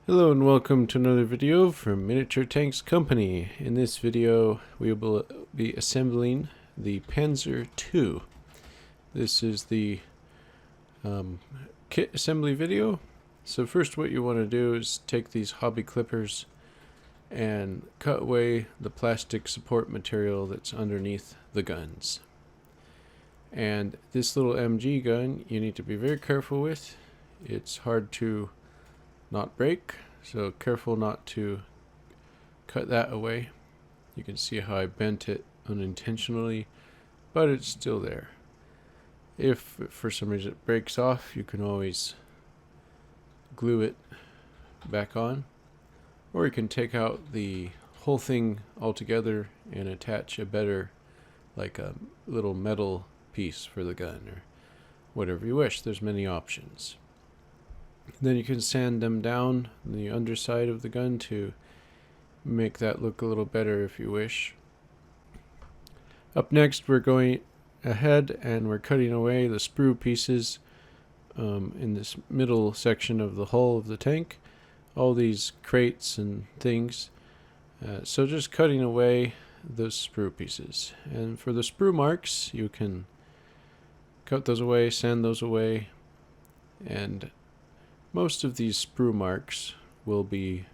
Hello and welcome to another video from Miniature Tanks Company. In this video we will be assembling the Panzer II. This is the kit assembly video. So first what you want to do is take these hobby clippers and cut away the plastic support material that's underneath the guns. And this little MG gun you need to be very careful with. It's hard to not break, so careful not to cut that away. You can see how I bent it unintentionally, but it's still there. If for some reason it breaks off, you can always glue it back on, or you can take out the whole thing altogether and attach a better, like a little metal piece for the gun, or whatever you wish. There's many options. Then you can sand them down the underside of the gun to make that look a little better if you wish. Up next we're going ahead and we're cutting away the sprue pieces in this middle section of the hull of the tank. All these crates and things. So just cutting away those sprue pieces. And for the sprue marks you can cut those away, sand those away, and most of these sprue marks will be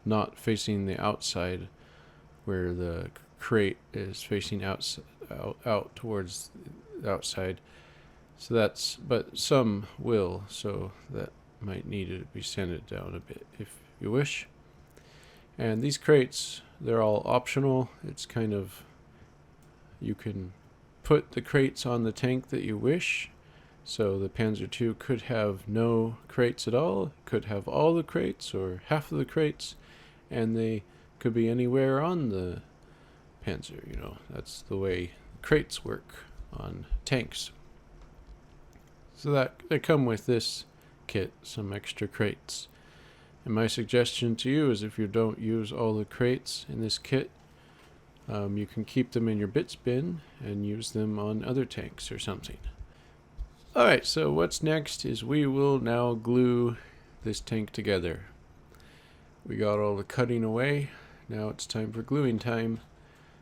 not facing the outside where the crate is facing out towards the outside. So but some will, so that might need to be sanded down a bit if you wish. And these crates, they're all optional. It's kind of, you can put the crates on the tank that you wish. So the Panzer II could have no crates at all, could have all the crates or half of the crates, and they could be anywhere on the Panzer. You know, that's the way crates work on tanks. So that they come with this kit, some extra crates. And my suggestion to you is if you don't use all the crates in this kit, you can keep them in your bits bin and use them on other tanks or something. Alright, so what's next is we will now glue this tank together. We got all the cutting away, now it's time for gluing time.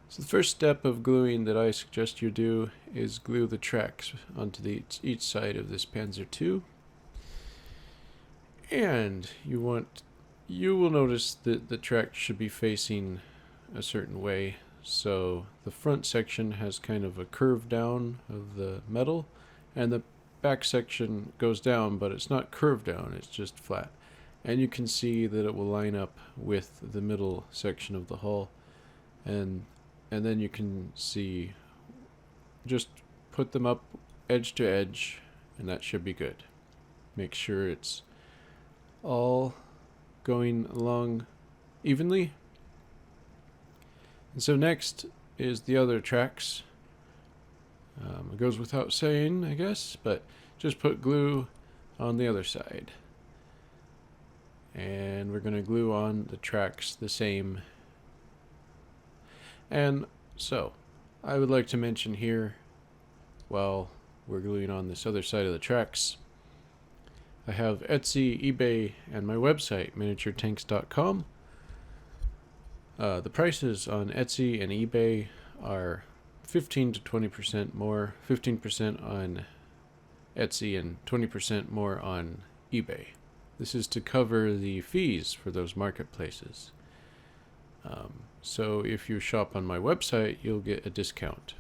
So the first step of gluing that I suggest you do is glue the tracks onto each side of this Panzer II. And you will notice that the track should be facing a certain way. So the front section has kind of a curve down of the metal, and the back section goes down, but it's not curved down, it's just flat. And you can see that it will line up with the middle section of the hull. And then you can see, just put them up edge to edge, and that should be good. Make sure it's all going along evenly. And so next is the other tracks. It goes without saying, I guess, but just put glue on the other side. And we're going to glue on the tracks the same. And so, I would like to mention here, while we're gluing on this other side of the tracks, I have Etsy, eBay, and my website, miniaturetanks.com. The prices on Etsy and eBay are 15 to 20% more, 15% on Etsy and 20% more on eBay. This is to cover the fees for those marketplaces. So if you shop on my website, you'll get a discount.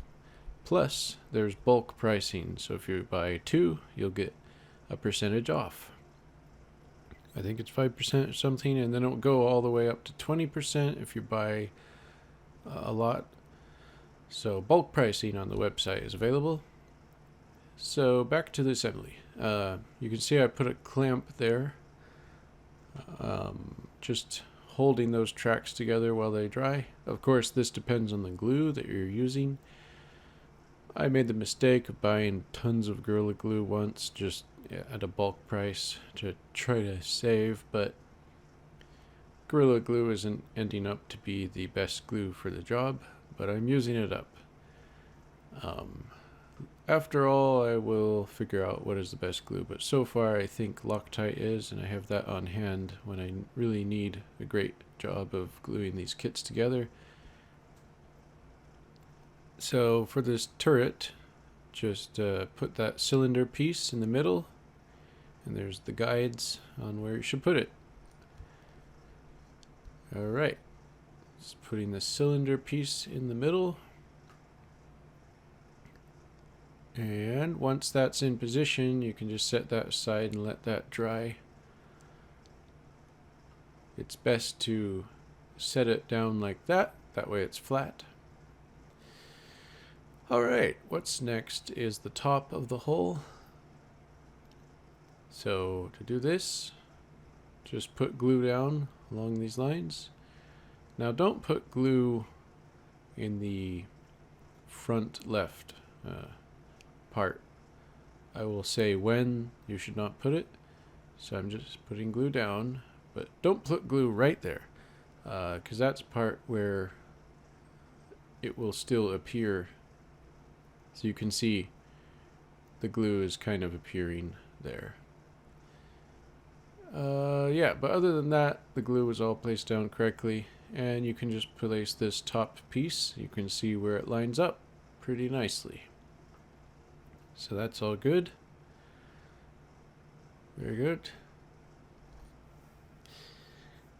Plus, there's bulk pricing, so if you buy two, you'll get a percentage off. I think it's 5% or something, and then it'll go all the way up to 20% if you buy a lot. So bulk pricing on the website is available. So back to the assembly. You can see I put a clamp there, just holding those tracks together while they dry. Of course, this depends on the glue that you're using. I made the mistake of buying tons of Gorilla Glue once, just at a bulk price to try to save, but Gorilla Glue isn't ending up to be the best glue for the job, but I'm using it up. after all, I will figure out what is the best glue, but so far I think Loctite is, and I have that on hand when I really need a great job of gluing these kits together. So for this turret, just put that cylinder piece in the middle, and there's the guides on where you should put it. Alright, just putting the cylinder piece in the middle. And once that's in position, you can just set that aside and let that dry. It's best to set it down like that, that way it's flat. Alright, what's next is the top of the hull. So to do this, just put glue down along these lines. Now don't put glue in the front left part. I will say when you should not put it. So I'm just putting glue down, but don't put glue right there, because that's the part where it will still appear. So you can see the glue is kind of appearing there. Yeah, but other than that, the glue was all placed down correctly, and you can just place this top piece. You can see where it lines up pretty nicely. So that's all good. Very good.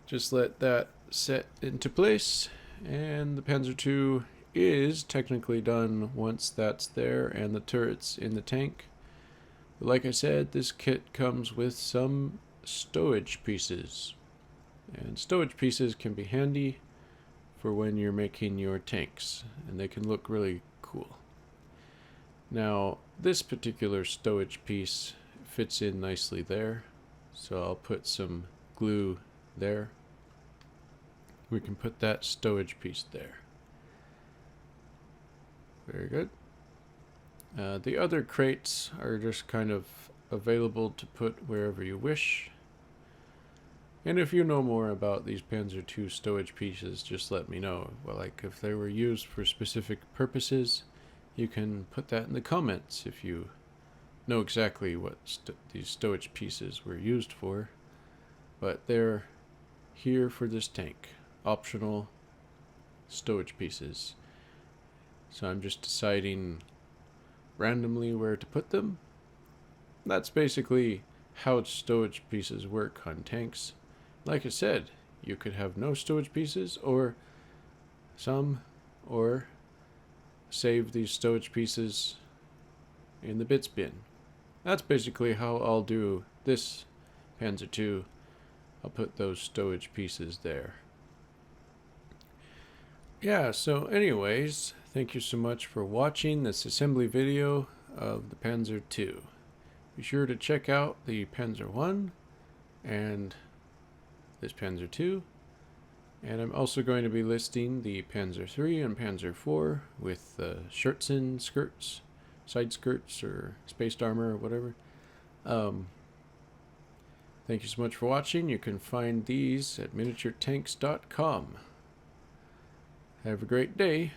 Just let that set into place, and the Panzer II is technically done once that's there and the turret's in the tank. But like I said, this kit comes with some stowage pieces, and stowage pieces can be handy for when you're making your tanks, and they can look really cool. Now this particular stowage piece fits in nicely there, so I'll put some glue there. We can put that stowage piece there. Very good. The other crates are just kind of available to put wherever you wish. And if you know more about these Panzer II stowage pieces, just let me know. Well, like if they were used for specific purposes, you can put that in the comments if you know exactly what these stowage pieces were used for. But they're here for this tank. Optional stowage pieces. So I'm just deciding randomly where to put them. That's basically how stowage pieces work on tanks. Like I said, you could have no stowage pieces, or some, or save these stowage pieces in the bits bin. That's basically how I'll do this Panzer II. I'll put those stowage pieces there. Yeah, so anyways, thank you so much for watching this assembly video of the Panzer II. Be sure to check out the Panzer I and this Panzer II. And I'm also going to be listing the Panzer III and Panzer IV with shirts and skirts, side skirts or spaced armor or whatever. Thank you so much for watching. You can find these at miniaturetanks.com. Have a great day.